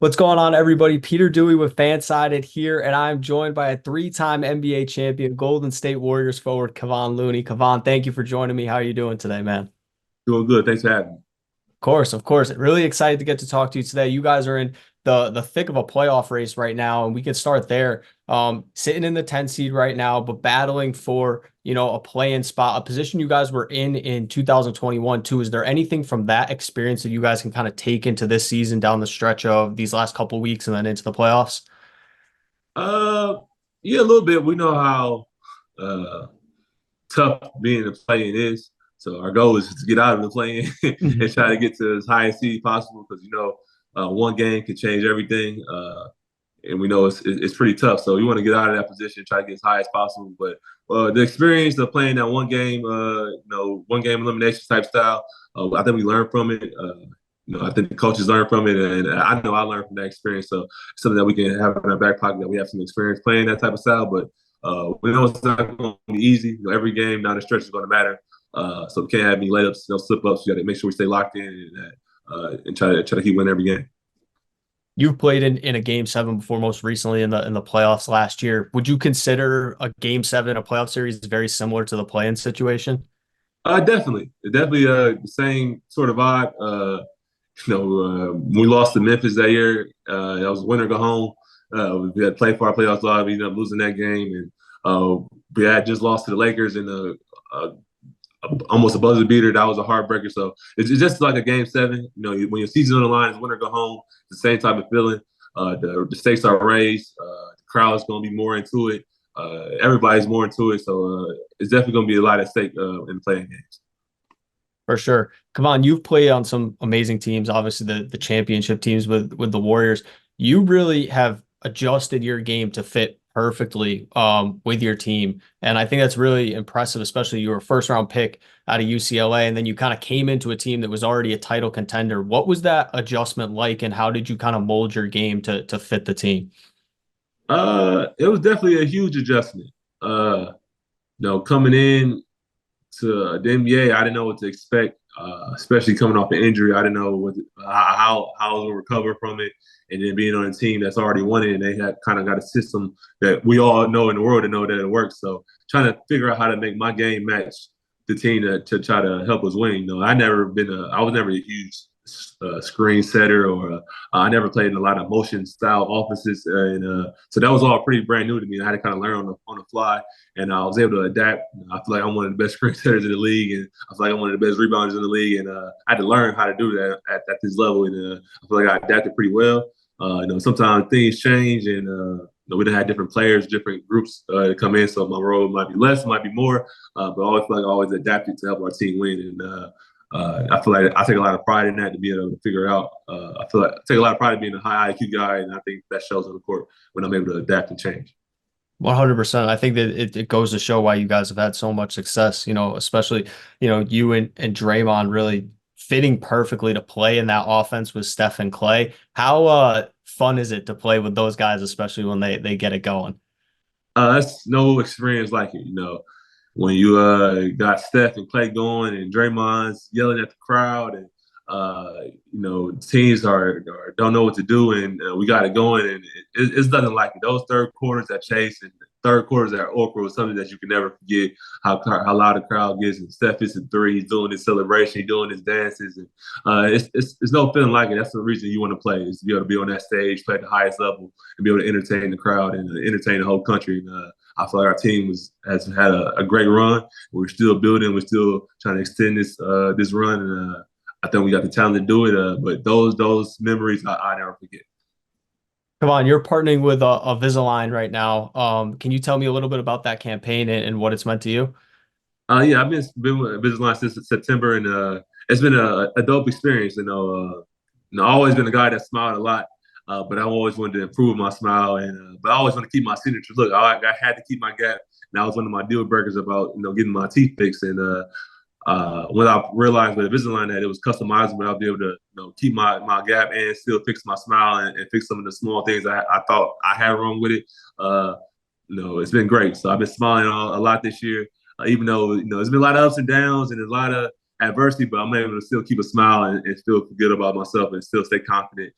What's going on, everybody? Peter Dewey with FanSided here, and I'm joined by a three-time NBA champion, Golden State Warriors forward, Kevon Looney. Kevon, thank you for joining me. How are you doing today, man? Doing good. Thanks for having me. Of course. Really excited to get to talk to you today. You guys are in the thick of a playoff race right now, and we can start there. Sitting in the 10 seed right now, but battling for, a play-in spot, a position you guys were in 2021 too. Is there anything from that experience that you guys can kind of take into this season down the stretch of these last couple of weeks and then into the playoffs? Uh, yeah, a little bit. We know how uh tough being a play-in is. So our goal is to get out of the play-in and try to get to as high a seed possible because one game can change everything. And we know it's pretty tough. So you want to get out of that position, try to get as high as possible. But the experience of playing that one game elimination type style, I think we learned from it. I think the coaches learned from it, and I know I learned from that experience. So it's something that we can have in our back pocket that we have some experience playing that type of style. But we know it's not going to be easy. Every game down the stretch is going to matter. So we can't have any layups, no slip ups. We got to make sure we stay locked in and try to keep winning every game. You've played in a game seven before, most recently in the playoffs last year. Would you consider a game seven in a playoff series very similar to the play-in situation? Definitely, the same sort of vibe. We lost to Memphis that year. That was winner go home. We had to play for our playoffs live. We ended up losing that game, and we had just lost to the Lakers in almost a buzzer beater. That was a heartbreaker. So it's just like a game seven. When your season's on the line, it's winner go home. It's the same type of feeling. The stakes are raised. The crowd's going to be more into it. Everybody's more into it. So it's definitely going to be a lot at stake in playing games. For sure. Come on, you've played on some amazing teams, obviously the championship teams with the Warriors. You really have adjusted your game to fit perfectly with your team. And I think that's really impressive, especially you were a first round pick out of UCLA, and then you kind of came into a team that was already a title contender. What was that adjustment like, and how did you kind of mold your game to fit the team? It was definitely a huge adjustment. Coming in to the NBA, I didn't know what to expect, especially coming off an injury. I didn't know how I was going to recover from it. And then being on a team that's already won it, and they had kind of got a system that we all know in the world to know that it works. So trying to figure out how to make my game match the team to try to help us win. I was never a huge screen setter, or I never played in a lot of motion style offenses, and so that was all pretty brand new to me. I had to kind of learn on the fly, and I was able to adapt. I feel like I'm one of the best screen setters in the league, and I feel like I'm one of the best rebounders in the league, and I had to learn how to do that at this level, and I feel like I adapted pretty well. Sometimes things change, and we done had different players, different groups to come in, so my role might be less, might be more, but I always feel like I always adapted to help our team win, and I feel like I take a lot of pride in that to be able to figure it out. I feel like I take a lot of pride in being a high IQ guy, and I think that shows on the court when I'm able to adapt and change. 100%. I think that it goes to show why you guys have had so much success, especially, you and Draymond really fitting perfectly to play in that offense with Steph and Klay. How fun is it to play with those guys, especially when they get it going? That's no experience like it. When you got Steph and Klay going, and Draymond's yelling at the crowd, and teams are don't know what to do, and we got it going, and it's nothing like it. Those third quarters that chase and third quarters that are awkward was something that you can never forget. How loud the crowd gets, and Steph is in three, he's doing his celebration, he's doing his dances, and it's no feeling like it. That's the reason you want to play, is to be able to be on that stage, play at the highest level, and be able to entertain the crowd and entertain the whole country. And I feel like our team has had a great run. We're still building. We're still trying to extend this run, and I think we got the talent to do it. But those memories I never forget. Come on, you're partnering with a Visline right now. Can you tell me a little bit about that campaign and what it's meant to you? Yeah, I've been with Visline since September, and it's been a dope experience. I've always been a guy that smiled a lot, but I always wanted to improve my smile, and but I always want to keep my signature look. I had to keep my gap, and that was one of my deal breakers about getting my teeth fixed. And when I realized with Invisalign that it was customizable, I'll be able to keep my gap and still fix my smile, and fix some of the small things I thought I had wrong with it. It's been great. So I've been smiling a lot this year, even though there's been a lot of ups and downs, and a lot of adversity, but I'm able to still keep a smile and still feel good about myself and still stay confident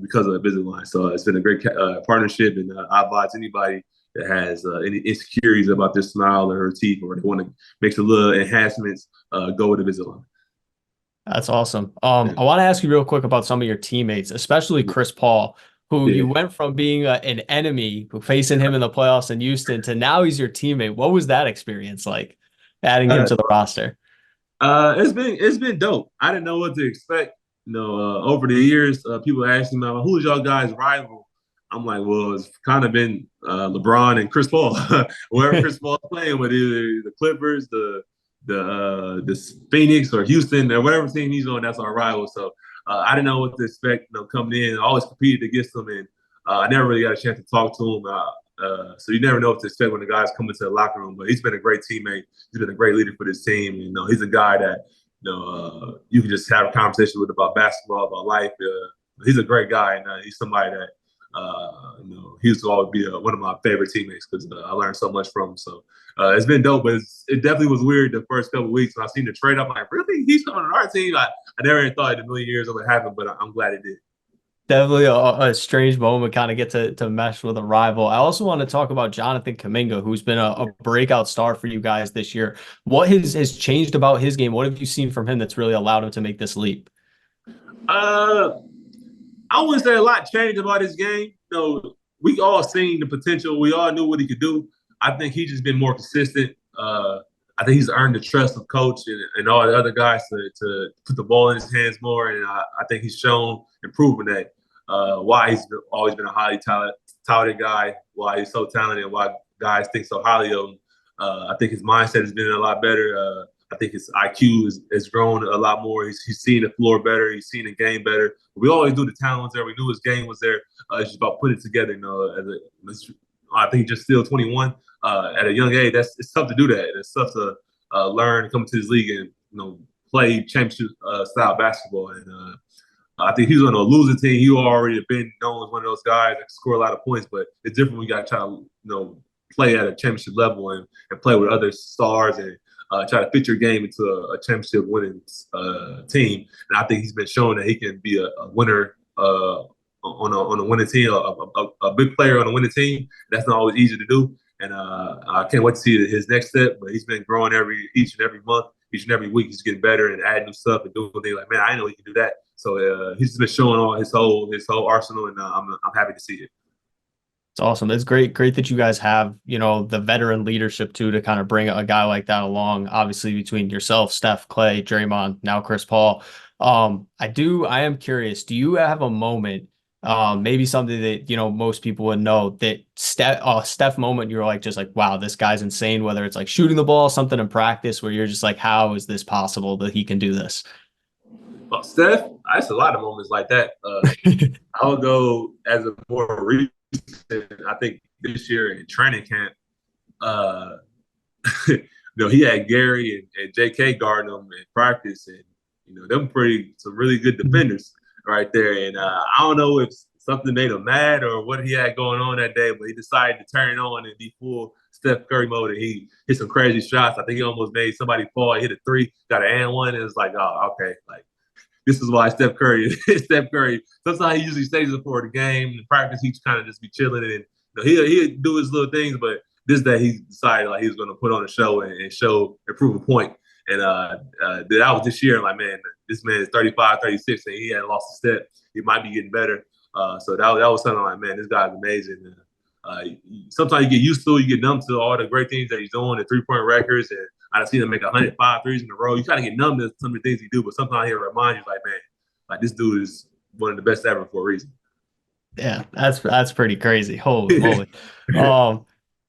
because of the Visline. So it's been a great partnership, and I advise anybody that has any insecurities about their smile or her teeth, or they want to make some little enhancements, go with the Visline. That's awesome. Yeah. I want to ask you real quick about some of your teammates, especially Chris Paul, who you Yeah. went from being an enemy, facing him in the playoffs in Houston, to now he's your teammate. What was that experience like, adding him Uh, to the roster? it's been dope. I didn't know what to expect. Over the years, people asking me, "Who's y'all guys' rival?" I'm like, well, it's kind of been LeBron and Chris Paul. Wherever Chris Paul's playing with, either the Clippers, the Phoenix or Houston or whatever team he's on, that's our rival. So I didn't know what to expect. Coming in, I always competed against them, and I never really got a chance to talk to him. So you never know what to expect when the guys come into the locker room. But he's been a great teammate. He's been a great leader for this team. He's a guy that you can just have a conversation with about basketball, about life. He's a great guy, and he's somebody that he used to always be one of my favorite teammates because I learned so much from him. So it's been dope, but it definitely was weird the first couple of weeks when I seen the trade. I'm like, really? He's coming on our team? I never even thought in a million years it would happen, but I'm glad it did. Definitely a strange moment, kind of get to mesh with a rival. I also want to talk about Jonathan Kuminga, who's been a breakout star for you guys this year. What has changed about his game? What have you seen from him that's really allowed him to make this leap? Uh, I wouldn't say a lot changed about his game. We all seen the potential. We all knew what he could do. I think he's just been more consistent. I think he's earned the trust of coach and all the other guys to put the ball in his hands more. And I think he's shown and proven that why he's always been a highly touted guy, why he's so talented, why guys think so highly of him. I think his mindset has been a lot better. I think his IQ has grown a lot more. He's seen the floor better. He's seen the game better. We always knew the talent was there. We knew his game was there. It's just about putting it together. I think he's just still 21 at a young age. It's tough to do that. It's tough to learn, come to this league, and play championship style basketball. And I think he's on a losing team. He already been known as one of those guys that can score a lot of points, but it's different when you got to try to play at a championship level and play with other stars and try to fit your game into a championship winning team. And I think he's been showing that he can be a winner on a winning team, a big player on a winning team. That's not always easy to do. And I can't wait to see his next step. But he's been growing each and every month, each and every week. He's getting better and adding new stuff and doing things like, man, I know he can do that. So he's been showing all his whole arsenal, and I'm happy to see it. It's awesome. It's great that you guys have, the veteran leadership too, to kind of bring a guy like that along. Obviously, between yourself, Steph, Klay, Draymond, now Chris Paul. I am curious, do you have a moment, maybe something that, most people would know, that Steph moment, you're like, just like, wow, this guy's insane, whether it's like shooting the ball, something in practice where you're just like, how is this possible that he can do this? Well, Steph, that's a lot of moments like that. I would go as a more recent. I think this year in training camp, uh, he had Gary and JK guarding him in practice, and them some really good defenders right there. And I don't know if something made him mad or what he had going on that day, but he decided to turn on and be full Steph Curry mode, and he hit some crazy shots. I think he almost made somebody fall. He hit a three, got an and one, and it was like, oh, okay, like. This is why Steph Curry. Steph Curry. Sometimes he usually stays before the game. In practice, he kind of just be chilling and he'll do his little things. But this day, he decided like he was going to put on a show and prove a point. And that was this year. I'm like, man, this man is 35, 36, and he hadn't lost a step. He might be getting better. So that was something like, man, this guy's amazing. Sometimes you get used to it, you get numb to all the great things that he's doing, the 3-point records, and I've seen him make 105 threes in a row. You kind of get numb to some of the things he do, but sometimes he'll remind you, like, man, like this dude is one of the best ever for a reason. Yeah, that's pretty crazy. Holy moly.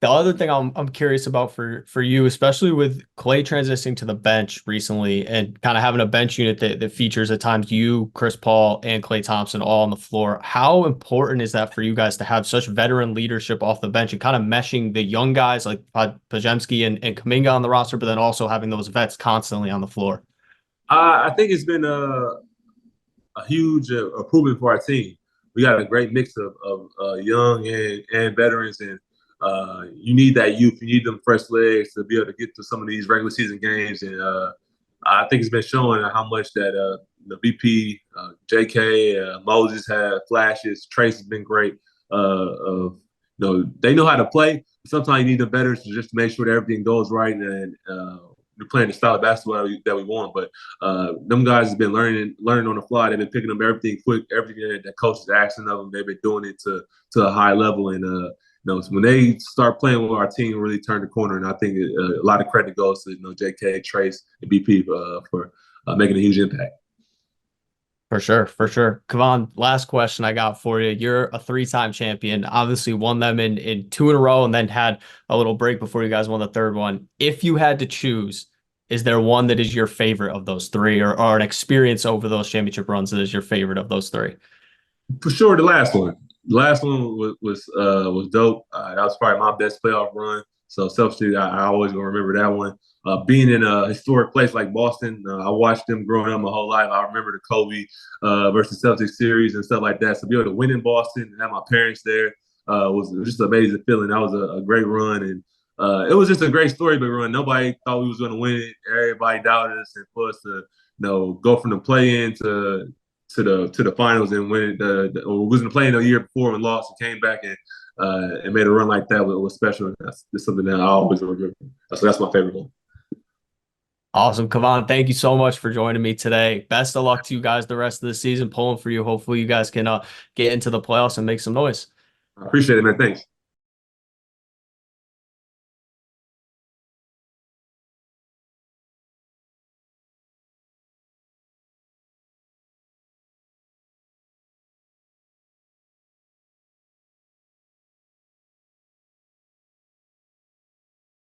The other thing I'm curious about for you, especially with Klay transitioning to the bench recently and kind of having a bench unit that features at times you, Chris Paul, and Klay Thompson all on the floor. How important is that for you guys to have such veteran leadership off the bench and kind of meshing the young guys like Pajemski and Kuminga on the roster, but then also having those vets constantly on the floor? I think it's been a huge improvement for our team. We got a great mix of young and veterans, and you need that youth. You need them fresh legs to be able to get to some of these regular season games. And I think it's been showing how much that the VP, JK, Moses had flashes. Trace has been great. They know how to play. Sometimes you need the better just to make sure that everything goes right and we're playing the style of basketball that we want. But them guys have been learning on the fly. They've been picking up everything quick, everything that coach is asking of them. They've been doing it to a high level. And when they start playing with our team, really turn the corner. And I think a lot of credit goes to JK, Trace, and BP for making a huge impact. For sure, for sure. Kevon, last question I got for you. You're a three-time champion, obviously won them in two in a row and then had a little break before you guys won the third one. If you had to choose, is there one that is your favorite of those three, or an experience over those championship runs that is your favorite of those three? For sure, the last one. The last one was dope. That was probably my best playoff run. So selfishly, I always gonna remember that one. Being in a historic place like Boston, I watched them growing up my whole life. I remember the Kobe versus Celtics series and stuff like that. So be able to win in Boston and have my parents there was just an amazing feeling. That was a great run, and it was just a great story. But run, nobody thought we was going to win it. Everybody doubted us, and for us to go from the play-in to the finals and win we was in the play-in the year before and lost and came back and made a run like that was special. That's something that I always remember. So that's my favorite one. Awesome. Kevon, thank you so much for joining me today. Best of luck to you guys the rest of the season, pulling for you. Hopefully you guys can get into the playoffs and make some noise. I appreciate it, man. Thanks.